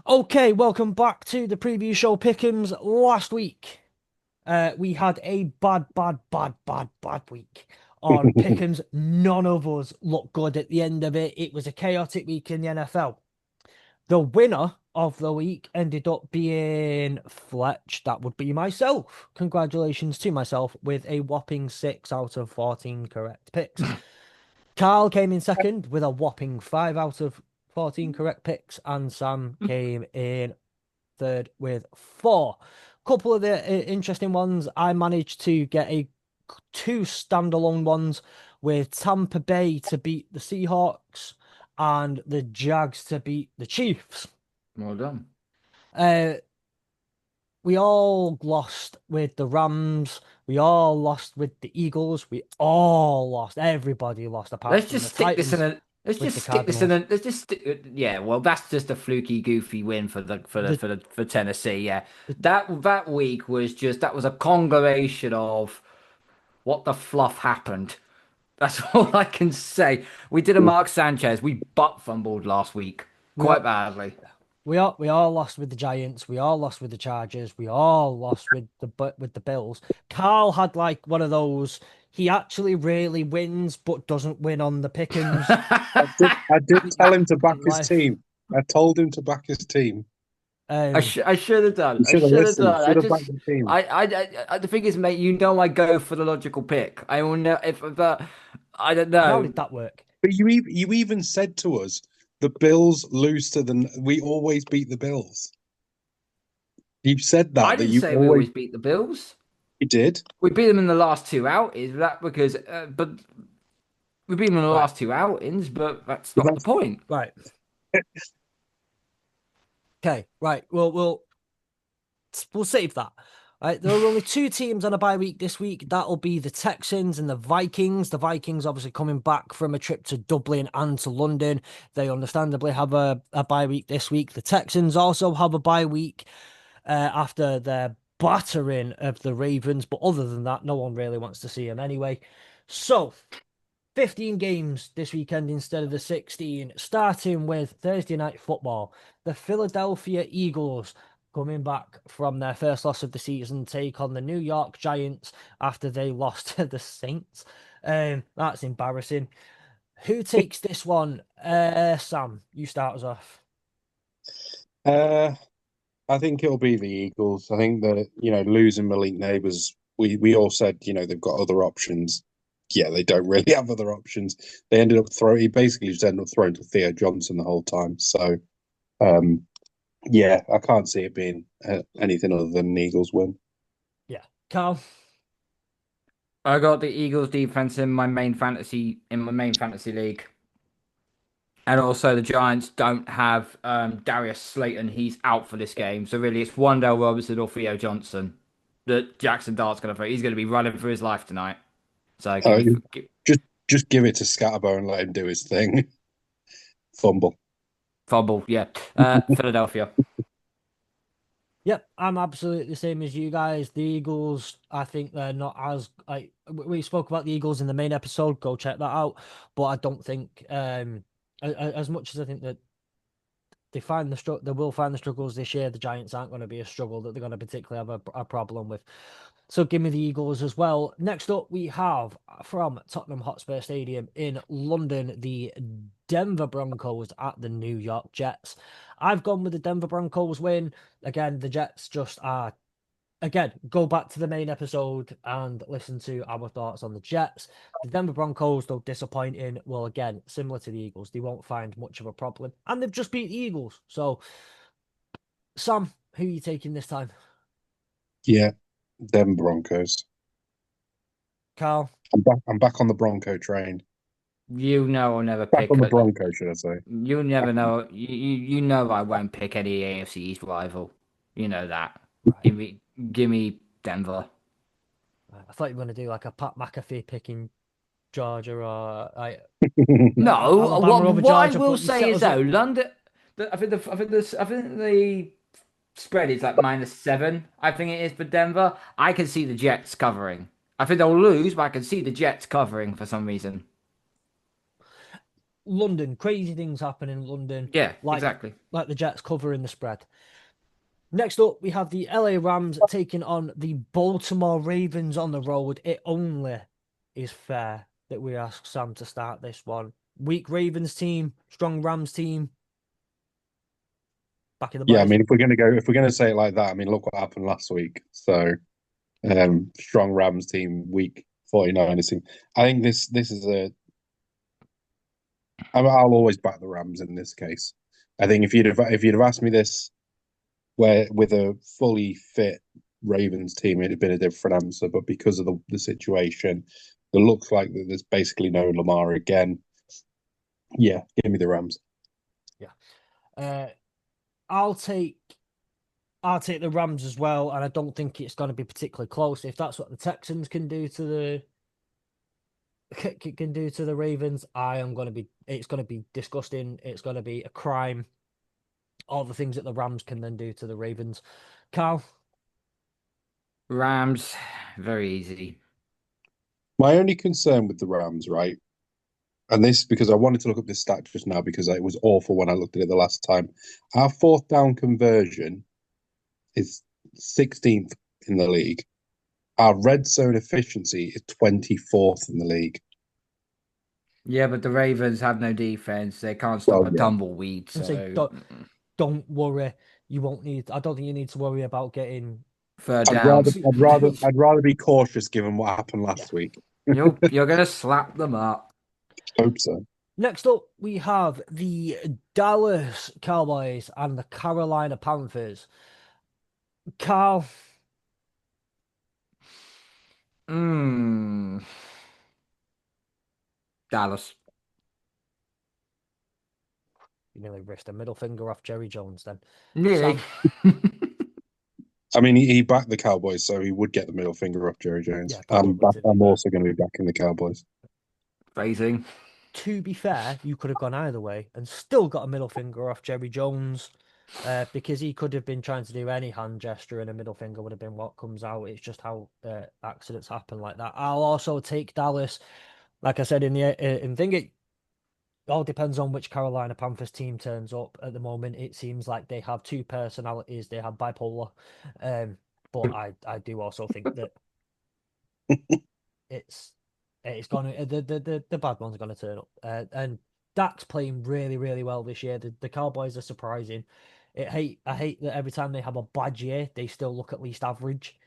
Okay, welcome back to the preview show Pick'ems. Last week, we had a bad week on Pick'ems. None of us looked good at the end of it. It was a chaotic week in the NFL. The winner of the week ended up being Fletch. That would be myself. Congratulations to myself with a whopping 6 out of 14 correct picks. Carl came in second with a whopping 5 out of 14 correct picks, and Sam came in third with four. Couple of the interesting ones. I managed to get two standalone ones with Tampa Bay to beat the Seahawks and the Jags to beat the Chiefs. Well done. Uh, we all lost with the Rams. We all lost with the Eagles. We all lost. Everybody lost apart Let's from the just stick this in Titans a. Let's with the just stick this in Cardinals. a. Let's just stick. Yeah, well, that's just a fluky, goofy win for The, for Tennessee. Yeah, the that week was just that was a congregation of what the fluff happened. That's all I can say. We did a Mark Sanchez. We butt fumbled last week we quite all badly. we all lost with the Giants. We all lost with the Chargers. We all lost with the Bills. Carl had like one of those. He actually really wins, but doesn't win on the pick'ems. I did tell him to back his Life. team. I told him to back his team. Um, I should have done. You I should have should have listened. done. I Should have backed just the team. the thing is, mate, you know I go for the logical pick. I will know if I don't and how know. did that work? But you even said to us, the Bills lose to the. We always beat the Bills. You said I that didn't you say we always always beat the Bills. you did. We beat them in the last two outings. That because, but we beat them in the Right, last two outings. But that's But not the that's point. right, okay, right. We'll save that. Right, there are only two teams on a bye week this week. That'll be the Texans and the Vikings. The Vikings obviously coming back from a trip to Dublin and to London. They understandably have a bye week this week. The Texans also have a bye week after their battering of the Ravens. But other than that, no one really wants to see them anyway. So, 15 games this weekend instead of the 16, starting with Thursday night football. The Philadelphia Eagles coming back from their first loss of the season take on the New York Giants after they lost to the Saints. That's embarrassing. Who takes this one? Sam, you start us off. Uh, I think it'll be the Eagles. I think that losing Malik Neighbors, we all said they've got other options. Yeah, they don't really have other options. They ended up throwing. He basically just ended up throwing to Theo Johnson the whole time. So um, yeah, I can't see it being anything other than an Eagles win. Yeah. Carl. I got the Eagles defense in my main fantasy league. And also, the Giants don't have Darius Slayton. He's out for this game. So, really, it's Wandale Robinson or Theo Johnson that Jackson Dart's going to throw. He's going to be running for his life tonight. So, Uh, just just give it to Scatterbo and let him do his thing. Fumble. fumble. Yeah. Philadelphia. Yep, I'm absolutely the same as you guys. The Eagles, I think they're not as like we spoke about the Eagles in the main episode. Go check that out. But I don't think as much as I think that they will find the struggles this year. The Giants aren't going to be a struggle that they're going to particularly have a problem with. So give me the Eagles as well. Next up, we have from Tottenham Hotspur Stadium in London, the Denver Broncos at the New York Jets. I've gone with the Denver Broncos win. Again, the Jets just are. Again, go back to the main episode and listen to our thoughts on the Jets. The Denver Broncos, though disappointing, well, again, similar to the Eagles, they won't find much of a problem. And they've just beat the Eagles. So, Sam, who are you taking this time? Yeah, them Broncos. Carl? I'm back on the Bronco train. You know I'll never Back on pick. the Bronco, should I say? You never know. You know I won't pick any AFC East rival. You know that. Right. Give me, give me Denver. I thought you were going to do like a Pat McAfee picking Georgia or No, Alabama over what I Georgia, will but you say set is us though, up. London. I think the spread is like -7. I think it is for Denver. I can see the Jets covering. I think they'll lose, but I can see the Jets covering for some reason. London, crazy things happen in London, Yeah, like exactly. the Jets covering the spread. Next up, we have the LA Rams taking on the Baltimore Ravens on the road. It only is fair that we ask Sam to start this one. Weak Ravens team, strong Rams team. Back in the Yeah, I boys. mean, if we're gonna say it like that, I mean, look what happened last week. So, strong Rams team, weak 49ers team. I think this is I'll always back the Rams in this case. I think if you'd have asked me this where with a fully fit Ravens team, it'd have been a different answer. But because of the situation, it looks like that there's basically no Lamar again. Yeah, give me the Rams. Yeah. I'll take the Rams as well, and I don't think it's going to be particularly close. If that's what the Texans can do to the Ravens, it's going to be disgusting. It's going to be a crime. All the things that the Rams can then do to the Ravens. Carl, Rams, very easy. My only concern with the Rams, right, and this because I wanted to look up this stat just now because it was awful when I looked at it the last time. Our fourth down conversion is 16th in the league. Our red zone efficiency is 24th in the league. Yeah, but the Ravens have no defense. They can't stop Well, a yeah. tumbleweed. and say So don't worry. You won't need. I don't think you need to worry about getting. third I'd rather, downs. I'd rather, I'd rather be cautious given what happened Yeah. last week. You're gonna slap them up. Hope so. Next up, we have the Dallas Cowboys and the Carolina Panthers. Carl, Hmm. Dallas. you nearly ripped a middle finger off Jerry Jones then. Nearly. I mean, he backed the Cowboys, so he would get the middle finger off Jerry Jones. Yeah, probably, to be I'm fair. also going to be backing the Cowboys. Phrasing. To be fair, you could have gone either way and still got a middle finger off Jerry Jones, because he could have been trying to do any hand gesture and a middle finger would have been what comes out. It's just how accidents happen like that. I'll also take Dallas. Like I said in thing, it all depends on which Carolina Panthers team turns up. At the moment, it seems like they have two personalities. They have bipolar, but I do also think that it's gonna the bad ones are gonna turn up, and Dak's playing really really well this year. The Cowboys are surprising. I hate that every time they have a bad year, they still look at least average.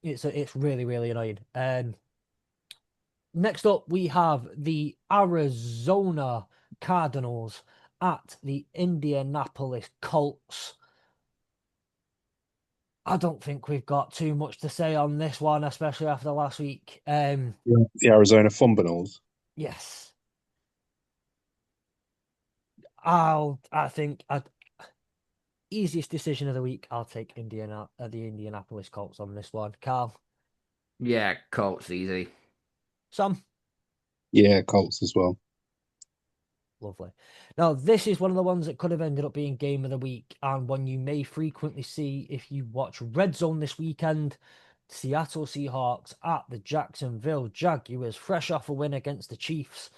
It's really really annoying. Next up, we have the Arizona Cardinals at the Indianapolis Colts. I don't think we've got too much to say on this one, especially after last week. The Arizona Fumbles. Yes, I think easiest decision of the week. I'll take the Indianapolis Colts on this one. Carl, Yeah, Colts easy. Sam. Yeah, Colts as well. Lovely. Now, this is one of the ones that could have ended up being game of the week, and one you may frequently see if you watch Red Zone this weekend. Seattle Seahawks at the Jacksonville Jaguars, fresh off a win against the Chiefs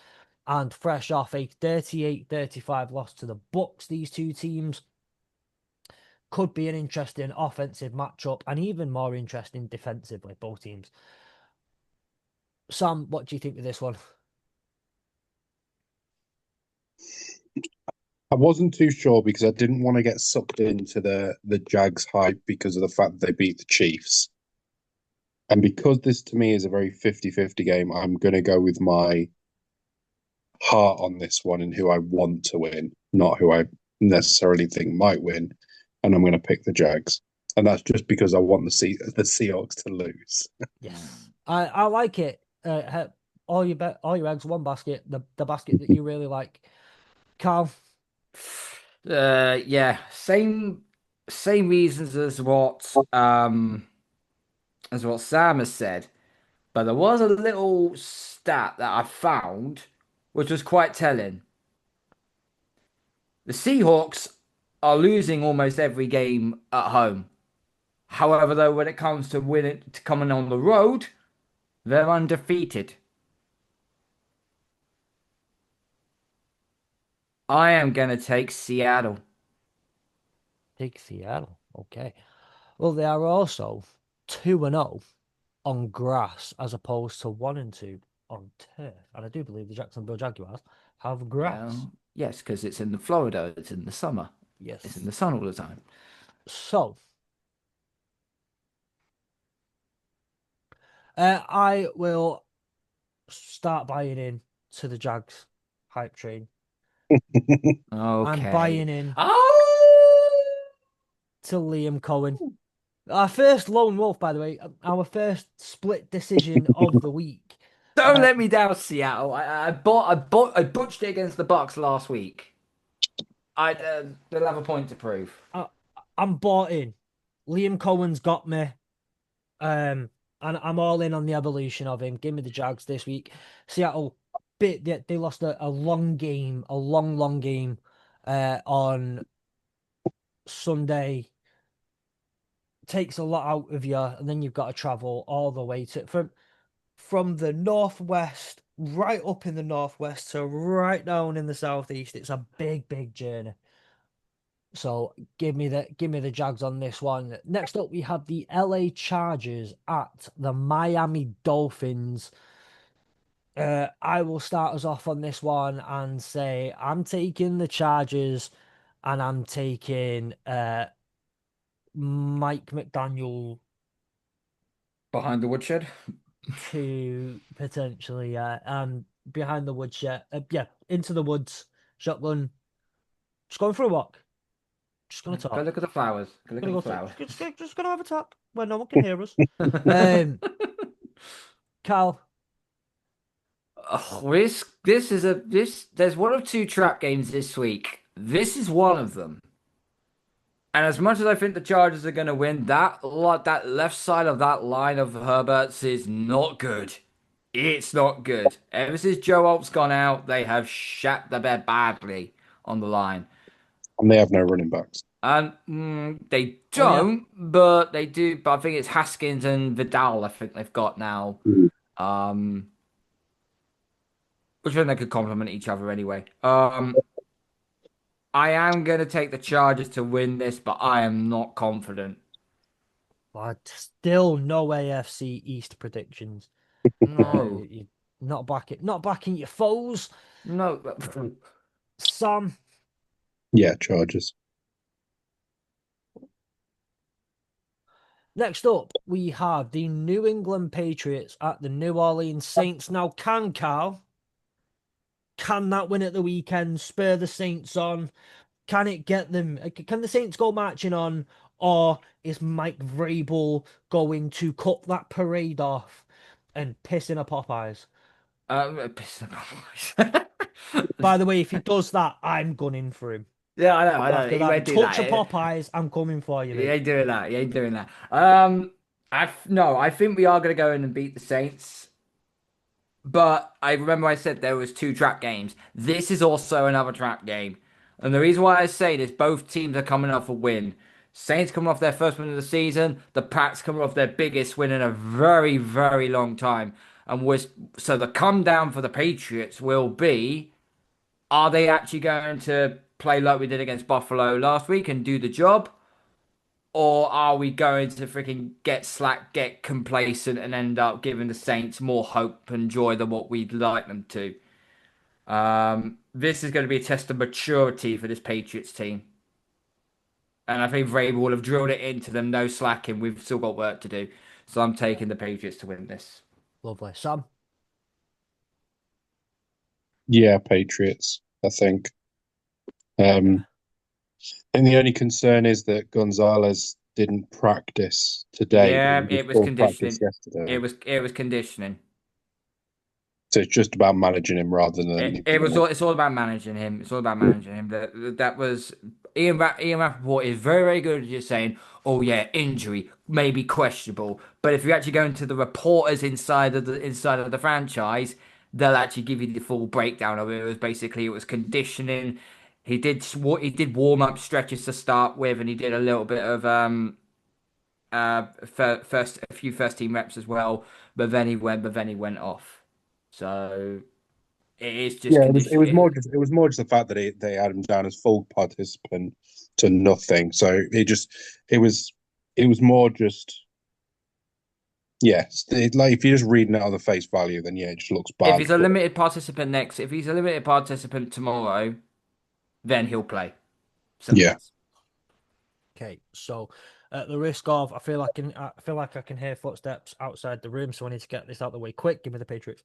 and fresh off a 38-35 loss to the Bucks. These two teams could be an interesting offensive matchup and even more interesting defensively, both teams. Sam, what do you think of this one? I wasn't too sure because I didn't want to get sucked into the Jags hype because of the fact that they beat the Chiefs. And because this to me is a very 50-50 game, I'm going to go with my heart on this one and who I want to win, not who I necessarily think might win. And I'm going to pick the Jags. And that's just because I want the Seahawks to lose. Yes, I like it. All your eggs, one basket. The basket that you really like. Carl, Yeah, same reasons as what Sam has said. But there was a little stat that I found which was quite telling. The Seahawks are losing almost every game at home. However, though, when it comes to coming on the road, they're undefeated. I am gonna take Seattle. Take Seattle. Okay. Well, they are also 2-0 on grass as opposed to 1-2 on turf. And I do believe the Jacksonville Jaguars have grass. Yes, because it's in the Florida. It's in the summer. It's in Yes. the sun all the time. So, I will start buying in to the Jags hype train. I'm Okay. buying in Oh! to Liam Cohen. Our first lone wolf, by the way, our first split decision of the week. Don't let me down, Seattle. I butched it against the Bucks last week. They'll have a point to prove. I, I'm bought in. Liam Cohen's got me. Um, and I'm all in on the evolution of him. Give me the Jags this week. Seattle, they lost a long game, a long game, on Sunday. Takes a lot out of you, and then you've got to travel all the way to from the northwest, right up in the northwest to right down in the southeast. It's a big journey. So give me the Jags on this one. Next up, we have the LA Chargers at the Miami Dolphins. I will start us off on this one and say I'm taking the Chargers, and I'm taking Mike McDaniel Behind the woodshed. to potentially behind the woodshed. Yeah, into the woods, shotgun. Just going for a walk. Just gonna Go talk. look at the flowers. Go look at Gonna the go flowers. just gonna have a talk where no one can hear us. Um, Cal, Oh, this is a this. There's one of two trap games this week. This is one of them. And as much as I think the Chargers are going to win, that left side of that line of Herbert's is not good. It's not good. Ever since Joe Alt's gone out, they have shat the bed badly on the line. And they have no running backs. And they oh yeah, don't, but they do. But I think it's Haskins and Vidal. I think they've got now. Mhm. Um, which I think they could complement each other anyway. I am going to take the Chargers to win this, but I am not confident. but still no AFC East predictions. No, You not backing your foes. no. Sam, Yeah, Chargers. next up we have the New England Patriots at the New Orleans Saints. Now, can that win at the weekend spur the Saints on? Can it get them? Can the Saints go marching on, or is Mike Vrabel going to cut that parade off and piss in a Popeyes? By the way, if he does that, I'm gunning for him. Yeah, I know. After He won't that do touch of that. Popeyes, I'm coming for you, He mate. ain't doing that. He ain't doing that. No, I think we are gonna go in and beat the Saints. But I remember I said there was two trap games. This is also another trap game. And the reason why I say this, both teams are coming off a win. Saints coming off their first win of the season. The Pats coming off their biggest win in a very long time. And was so the come down for the Patriots will be: are they actually going to play like we did against Buffalo last week and do the job? Or are we going to freaking get slack, get complacent, and end up giving the Saints more hope and joy than what we'd like them to? This is going to be a test of maturity for this Patriots team. And I think Vrabel will have drilled it into them, no slacking. We've still got work to do. So I'm taking the Patriots to win this. Lovely. Sam, Yeah, Patriots, I think. Um, and the only concern is that Gonzalez didn't practice today, but Yeah, he did it was full practice conditioning. yesterday. It was conditioning. So it's just about managing him rather than It's all about managing him. It's all about managing him. That was Ian Rappaport is very good at just saying, "Oh yeah, injury, maybe questionable." But if you actually go into the reporters inside of the franchise, they'll actually give you the full breakdown of it. It was conditioning. He did warm up stretches to start with, and he did a little bit of a few first team reps as well. But then he went off. So It is just Yeah, condition. it was more just the fact that they had him down as full participant to nothing. So it was more just yes. Like if you're just reading it on the face value, then yeah, it just looks If bad. he's a But limited participant if he's a limited participant tomorrow, then he'll play. Simple yeah, as. Okay, so at the risk of, I feel like I can hear footsteps outside the room, so I need to get this out of the way quick. Give me the Patriots.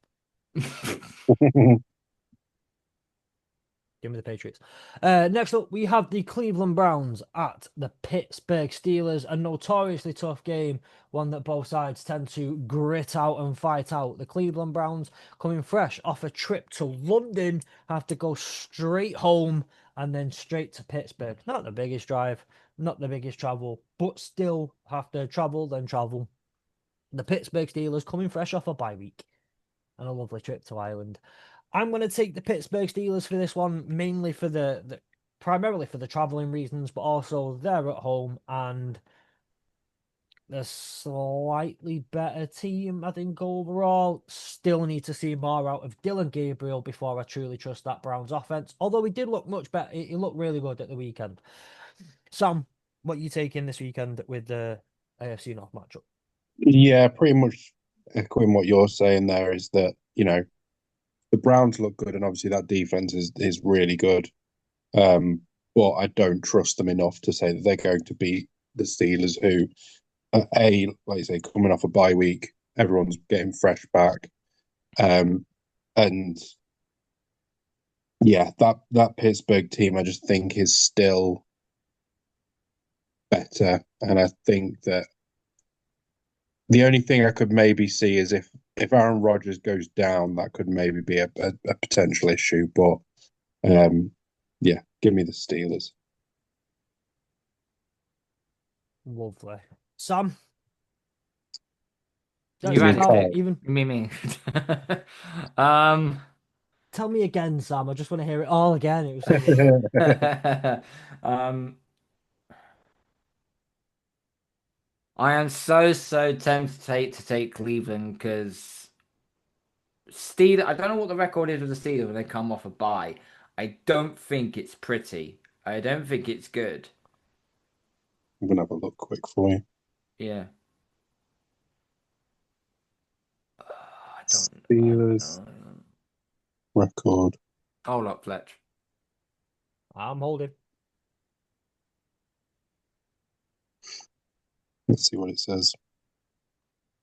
Give me the Patriots. Next up, we have the Cleveland Browns at the Pittsburgh Steelers. A notoriously tough game, one that both sides tend to grit out and fight out. The Cleveland Browns, coming fresh off a trip to London, have to go straight home and then straight to Pittsburgh. Not the biggest drive, not the biggest travel, but still have to travel, then travel. The Pittsburgh Steelers coming fresh off a bye week and a lovely trip to Ireland. I'm going to take the Pittsburgh Steelers for this one, mainly for primarily for the traveling reasons, but also they're at home and the slightly better team, I think, overall. Still need to see more out of Dylan Gabriel before I truly trust that Browns offense. Although he did look much better, he looked really good at the weekend. Sam, what you taking this weekend with the AFC North matchup? yeah, pretty much echoing what you're saying there is that the Browns look good, and obviously that defense is really good. But I don't trust them enough to say that they're going to beat the Steelers, who like you say, coming off a bye week, everyone's getting fresh back. And yeah, that Pittsburgh team, I just think is still better, and I think that the only thing I could maybe see is if Aaron Rodgers goes down, that could maybe be a potential issue. But yeah, give me the Steelers. Lovely. Sam? You Give me ran it, Tell, Carl. pick. even Me. um, tell me again, Sam. I just want to hear it all again. It was so good. um, I am so tempted to take Cleveland because Steelers. I don't know what the record is with the Steelers when they come off a bye. I don't think it's pretty. I don't think it's good. I'm gonna have a look quick for you. Yeah. I don't Steelers know. record. Hold up, Fletch. I'm holding. Let's see what it says.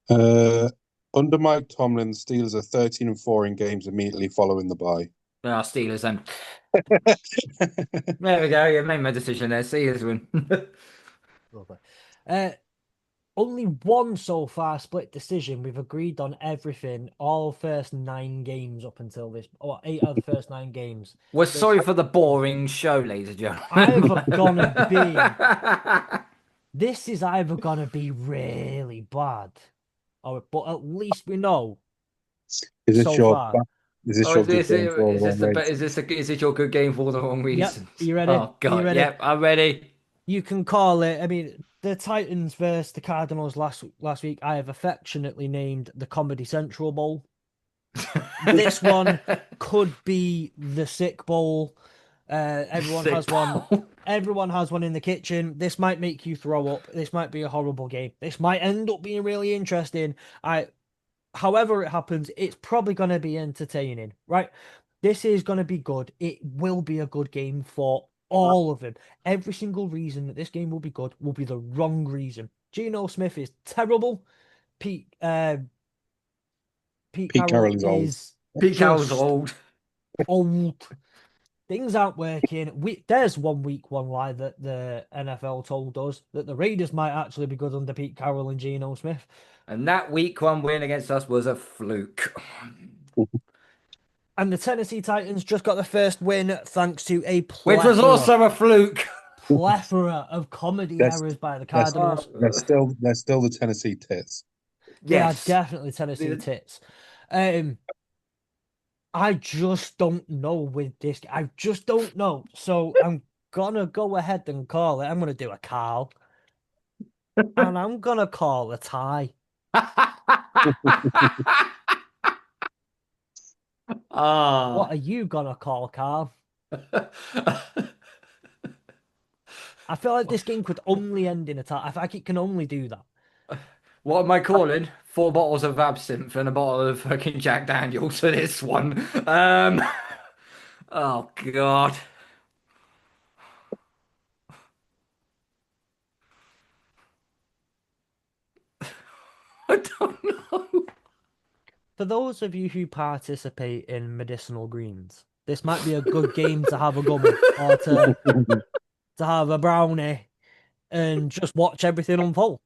Under Mike Tomlin, the Steelers are 13-4 in games immediately following the bye. Ah, Steelers then. There we go. You made my decision there. Steelers win. Lovely. Only one so far split decision. We've agreed on everything. All first 9 games up until this, or 8 out of the first 9 games. We're This sorry for the boring show, ladies and either gonna be. gentlemen. This is either gonna be really bad, but at least we know Is this so your far. is this Oh, your good game for all is the this wrong the reasons? is this your good game for all the wrong Yep. reasons? Are you ready? Oh Are you God, ready? yep, I'm ready. You can call it. I mean, the Titans versus the Cardinals last week. I have affectionately named the Comedy Central Bowl. This one could be the Sick Bowl. Everyone Sick has one. ball. Everyone has one in the kitchen. This might make you throw up. This might be a horrible game. This might end up being really interesting. However it happens, it's probably going to be entertaining, right? This is going to be good. It will be a good game for all of them. Every single reason that this game will be good will be the wrong reason. Geno Smith is terrible. Pete Pete Pete Carroll Carroll is old. is Pete Carroll's just old. old. Things aren't working. There's 1 week, 1 lie that the NFL told us that the Raiders might actually be good under Pete Carroll and Geno Smith. And that week one win against us was a fluke. And the Tennessee Titans just got the first win thanks to a Which was also a fluke. plethora of comedy That's errors by the that's Cardinals. they're still the Tennessee Tits. They are Yes. definitely Tennessee tits. I just don't know with this. I just don't know. So I'm gonna go ahead and call it. I'm gonna do a Carl. And I'm gonna call a tie. Ah. What are you gonna call, Carl? I feel like this game could only end in a tie. I feel like it can only do that. What am I calling? 4 bottles of absinthe and a bottle of fucking Jack Daniels for this one. Oh God. I don't know. For those of you who participate in medicinal greens, this might be a good game to have a gummy or to have a brownie and just watch everything unfold.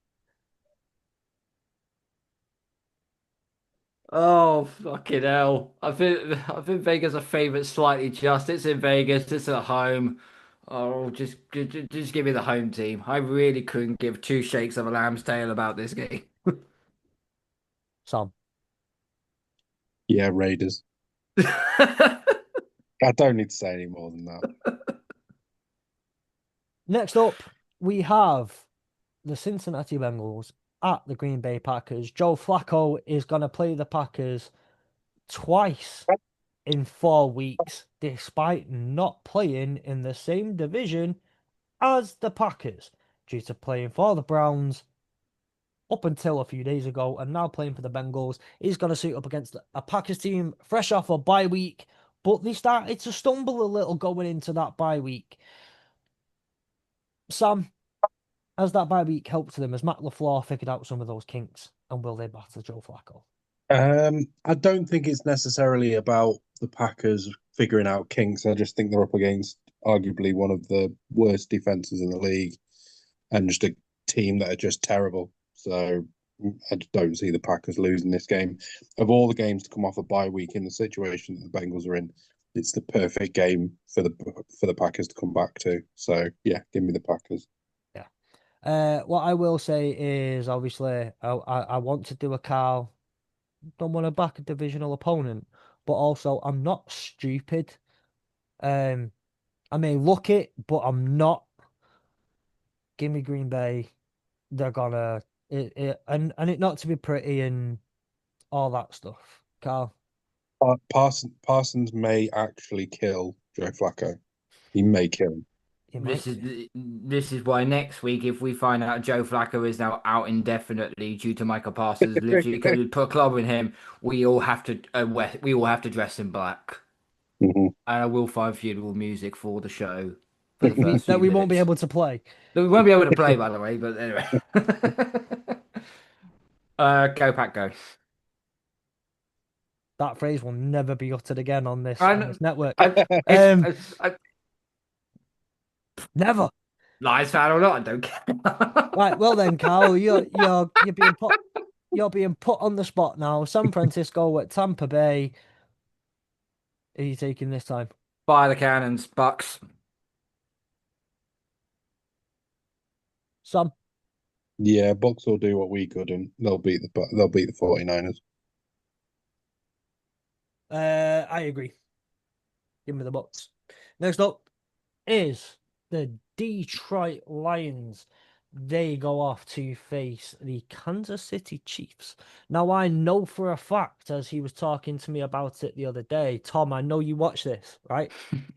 Oh fucking hell! I think Vegas a favourite slightly just. It's in Vegas. It's at home. Oh, just give me the home team. I really couldn't give two shakes of a lamb's tail about this game. Sam. Yeah, Raiders. I don't need to say any more than that. Next up, we have the Cincinnati Bengals at the Green Bay Packers. Joe Flacco is going to play the Packers twice in 4 weeks, despite not playing in the same division as the Packers, due to playing for the Browns up until a few days ago and now playing for the Bengals. He's going to suit up against a Packers team fresh off a bye week, but they started to stumble a little going into that bye week. Sam, has that bye week helped them? Has Matt LaFleur figured out some of those kinks, and will they battle Joe Flacco? I don't think it's necessarily about the Packers figuring out kinks. I just think they're up against arguably one of the worst defenses in the league and just a team that are just terrible. So I don't see the Packers losing this game. Of all the games to come off a bye week in the situation that the Bengals are in, it's the perfect game for the Packers to come back to. So yeah, give me the Packers. Yeah. What I will say is obviously I want to do a Carl. Don't want to back a divisional opponent, but also I'm not stupid. Um, I may look it, but I'm not. Give me Green Bay. They're gonna and it not to be pretty and all that stuff. Carl, Parsons may actually kill Joe Flacco. He may kill him. you This might. is this is why next week, if we find out Joe Flacco is now out indefinitely due to Michael Parsons literally could put a club in him, we all have to dress in black, Mhm. and I will find funeral music for the show for the first That few we won't be minutes. able to play. That we won't be able to play, by the way. But anyway, go Pack, go! That phrase will never be uttered again on this And network. I, Um, I, never. Lions fan or not, I don't care. Right, well then, Carl, you're being put on the spot now. San Francisco at Tampa Bay. Who are you taking this time? Fire the cannons, Bucks. Sam? Yeah, Bucks will do what we couldn't. They'll beat the 49ers. I agree. Give me the Bucks. Next up is the Detroit Lions. They go off to face the Kansas City Chiefs. Now, I know for a fact, as he was talking to me about it the other day, Tom, I know you watch this, right?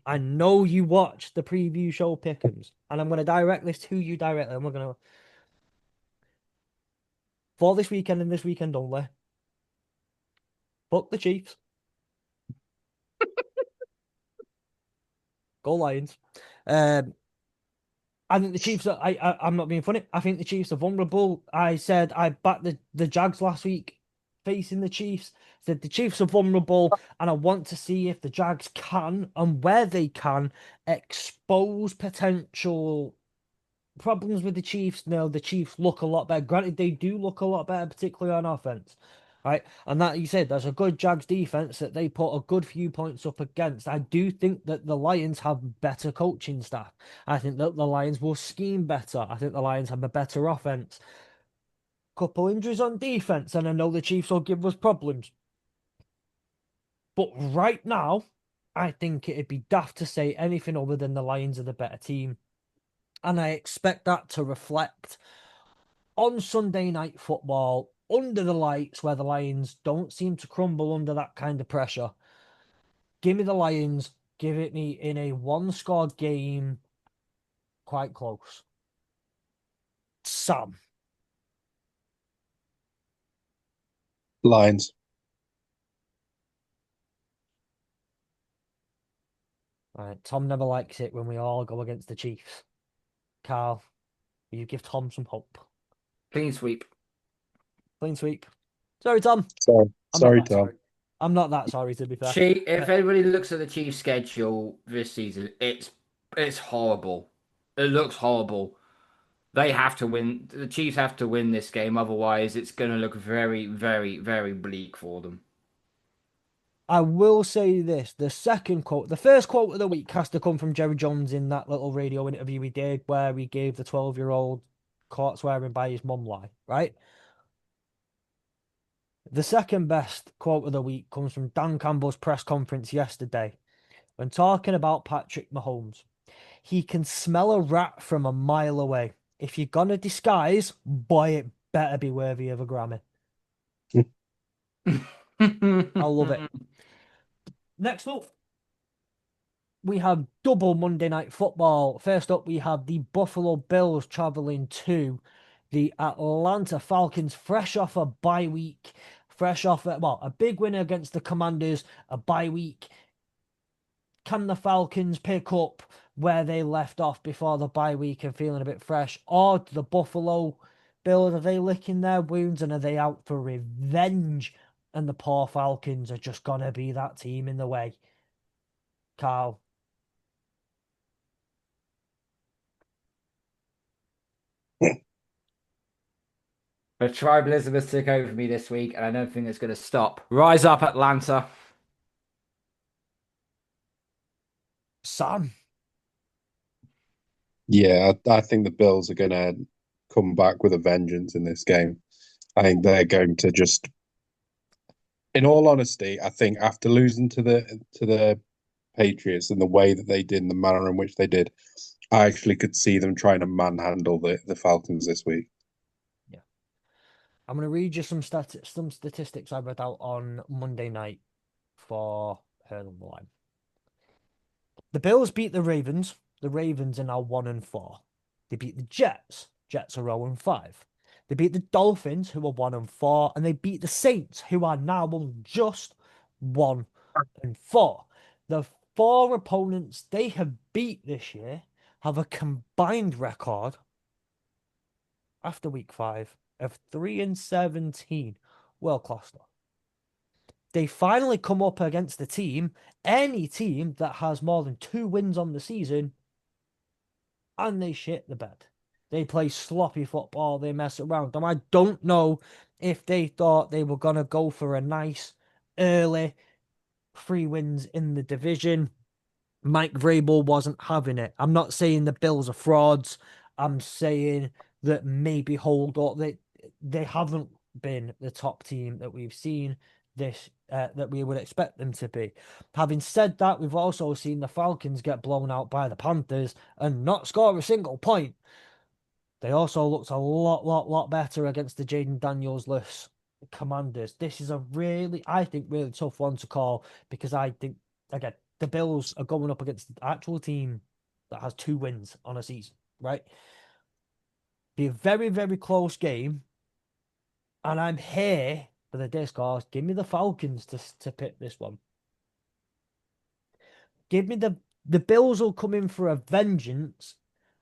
I know you watch the preview show Pick'ems, and I'm going to direct this to you directly, and we're going to, for this weekend and this weekend only, fuck the Chiefs. Go Lions. Um, I think the Chiefs are. I'm not being funny. I think the Chiefs are vulnerable. I said I backed the Jags last week facing the Chiefs. Said the Chiefs are vulnerable, and I want to see if the Jags can and where they can expose potential problems with the Chiefs. Now the Chiefs look a lot better. Granted, they do look a lot better, particularly on offense. Right, and that you said there's a good Jags defense that they put a good few points up against. I do think that the Lions have better coaching staff. I think that the Lions will scheme better. I think the Lions have a better offense. Couple injuries on defense, and I know the Chiefs will give us problems. But right now, I think it'd be daft to say anything other than the Lions are the better team. And I expect that to reflect on Sunday Night Football under the lights where the Lions don't seem to crumble under that kind of pressure. Give me the Lions. Give it me in a one-score game, quite close. Sam. Lions. All right. Tom never likes it when we all go against the Chiefs. Carl, you give Tom some hope. Clean sweep. Clean sweep. Sorry, Tom. Sorry, I'm not sorry, that Tom. sorry. I'm not that sorry, to be fair. If anybody looks at the Chiefs' schedule this season, it's horrible. It looks horrible. They have to win. The Chiefs have to win this game, otherwise it's going to look very, very, very bleak for them. I will say this: the first quote of the week has to come from Jerry Jones in that little radio interview we did, where we gave the 12-year-old caught swearing by his mum lie. Right. The second best quote of the week comes from Dan Campbell's press conference yesterday, when talking about Patrick Mahomes. He can smell a rat from a mile away. If you're gonna disguise, boy, it better be worthy of a Grammy. I love it. Next up, we have double Monday Night Football. First up, we have the Buffalo Bills traveling to the Atlanta Falcons, fresh off a bye week, a big win against the Commanders, a bye week. Can the Falcons pick up where they left off before the bye week and feeling a bit fresh? Or do the Buffalo Bills, are they licking their wounds and are they out for revenge? And the poor Falcons are just going to be that team in the way. Carl. The tribalism has took over me this week, and I don't think it's going to stop. Rise up, Atlanta. Sam. Yeah, I think the Bills are going to come back with a vengeance in this game. I think they're going to just, in all honesty, I think after losing to the Patriots and the way that they did and the manner in which they did, I actually could see them trying to manhandle the Falcons this week. Yeah. I'm going to read you some statistics I read out on Monday night for Hurling the Line. The Bills beat the Ravens. The Ravens are now 1-4. They beat the Jets. Jets are 0-5. They beat the Dolphins, who are 1-4, and they beat the Saints, who are now just 1-4. The four opponents they have beat this year have a combined record after week 5 of 3-17. World class stuff. They finally come up against any team that has more than 2 wins on the season, and they shit the bed. They play sloppy football, they mess around. And I don't know if they thought they were going to go for a nice early 3 wins in the division. Mike Vrabel wasn't having it. I'm not saying the Bills are frauds. I'm saying that maybe hold up. They haven't been the top team that we've seen that we would expect them to be. Having said that, we've also seen the Falcons get blown out by the Panthers and not score a single point. They also looked a lot better against the Jaden Daniels-less Commanders. This is I think, really tough one to call, because I think, again, the Bills are going up against the actual team that has 2 wins on a season, right? Be a very, very close game. And I'm here for the discourse. Give me the Falcons to pick this one. Give me the Bills will come in for a vengeance.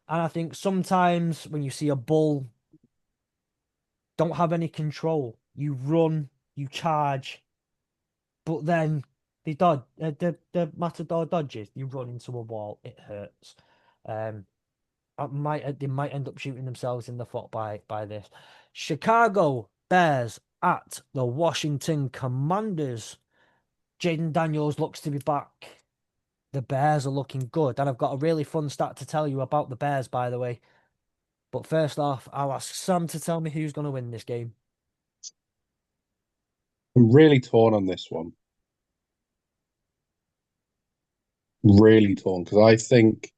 And I think sometimes when you see a bull don't have any control, you run, you charge, but then the Matador dodges, you run into a wall, it hurts. They might end up shooting themselves in the foot by this. Chicago Bears at the Washington Commanders. Jaden Daniels looks to be back. The Bears are looking good, and I've got a really fun stat to tell you about the Bears, by the way. But first off, I'll ask Sam to tell me who's going to win this game. I'm really torn on this one. Really torn, because I think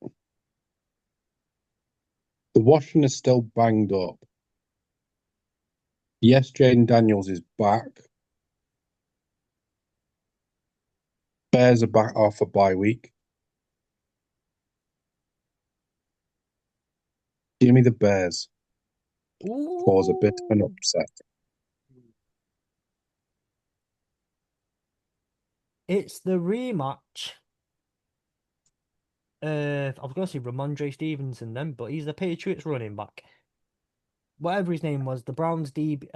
the Washington is still banged up. Yes, Jaden Daniels is back. Bears are back off a bye week. Give me the Bears. Cause a bit of an Ooh. upset. It's the rematch. I was going to say Ramondre Stevenson then, but he's the Patriots running back. Whatever his name was, the Browns DB,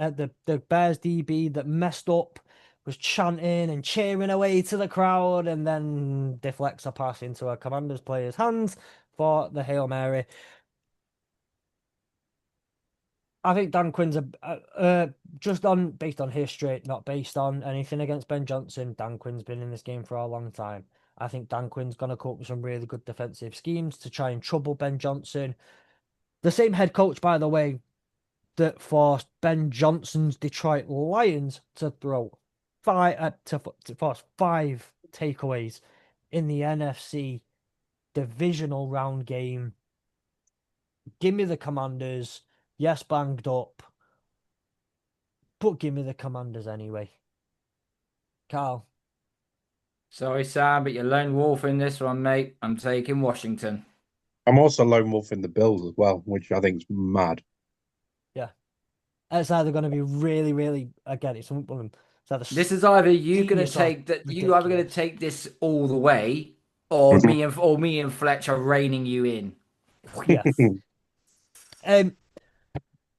the Bears DB that messed up, was chanting and cheering away to the crowd, and then deflects a pass into a Commanders player's hands for the Hail Mary. I think Dan Quinn's just on based on history, not based on anything against Ben Johnson. Dan Quinn's been in this game for a long time. I think Dan Quinn's going to come up with some really good defensive schemes to try and trouble Ben Johnson. The same head coach, by the way, that forced Ben Johnson's Detroit Lions to throw to force 5 takeaways in the NFC divisional round game. Give me the Commanders. Yes, banged up, but give me the Commanders anyway. Carl. Sorry, Sam, but you're lone wolf in this one, mate. I'm taking Washington. I'm also lone wolf in the Bills as well, which I think is mad. Yeah. It's either going to be really, really, again, it's either This is either you gonna genius or take that. You either gonna ridiculous. take this all the way, or me and Fletch are reining you in. Yes.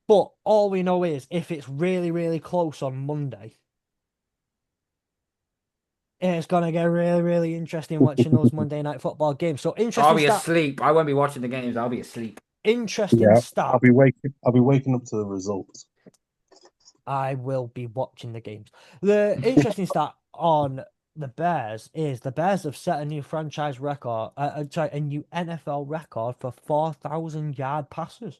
But all we know is if it's really, really close on Monday, it's gonna get really, really interesting watching those Monday night football games. So I'll interesting be stat. asleep. I won't be watching the games. I'll be asleep. Interesting Yeah, stat. I'll be waking up to the results. I will be watching the games. The interesting stat on the Bears is the Bears have set a new franchise record, a new NFL record for 4,000-yard passes.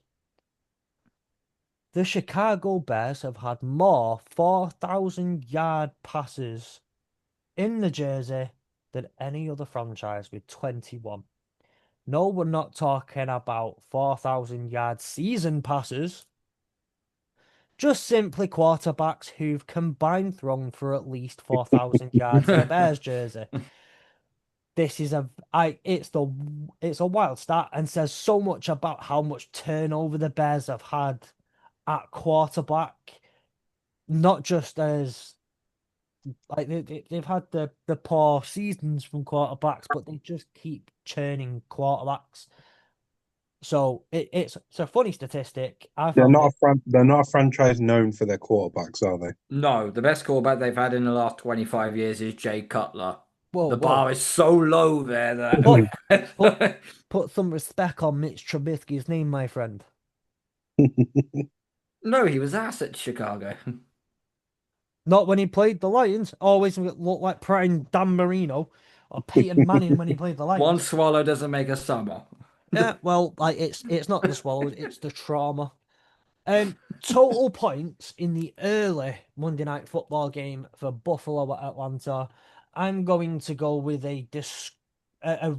The Chicago Bears have had more 4,000-yard passes in the jersey than any other franchise with 21. No, we're not talking about 4,000-yard season passes. Just simply quarterbacks who've combined thrown for at least 4,000 yards in a Bears jersey. This is it's a wild stat and says so much about how much turnover the Bears have had at quarterback. Not just as like they've had the poor seasons from quarterbacks, but they just keep churning quarterbacks. So it's a funny statistic. I They're found not it. a they're not a franchise known for their quarterbacks, are they? No, the best quarterback they've had in the last 25 years is Jay Cutler. Whoa, The whoa. bar is so low there Put put that. put some respect on Mitch Trubisky's name, my friend. No, he was ass at Chicago. Not when he played the Lions. Always looked like prime Dan Marino or Peyton Manning when he played the One Lions. swallow doesn't make a summer. Yeah, well, like it's not the Swallows, it's the trauma. Total points in the early Monday night football game for Buffalo at Atlanta. I'm going to go with a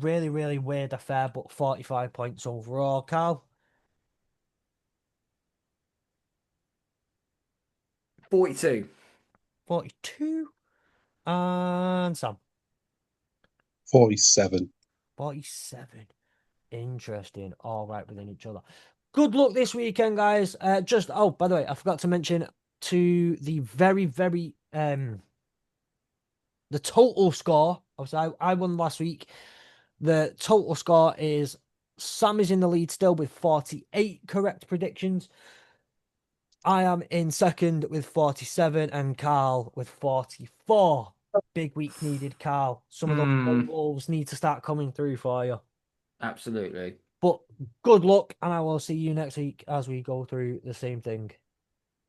really, really weird affair, but 45 points overall. Carl, 42. 42, and Sam, 47. 47. Interesting. All right within each other. Good luck this weekend, guys. By the way, I forgot to mention to the very, very the total score. Obviously, I won last week. The total score is Sam is in the lead still with 48 correct predictions. I am in second with 47 and Carl with 44. Big week needed, Carl. Some of those Wolves need to start coming through for you. Absolutely. But good luck, and I will see you next week as we go through the same thing.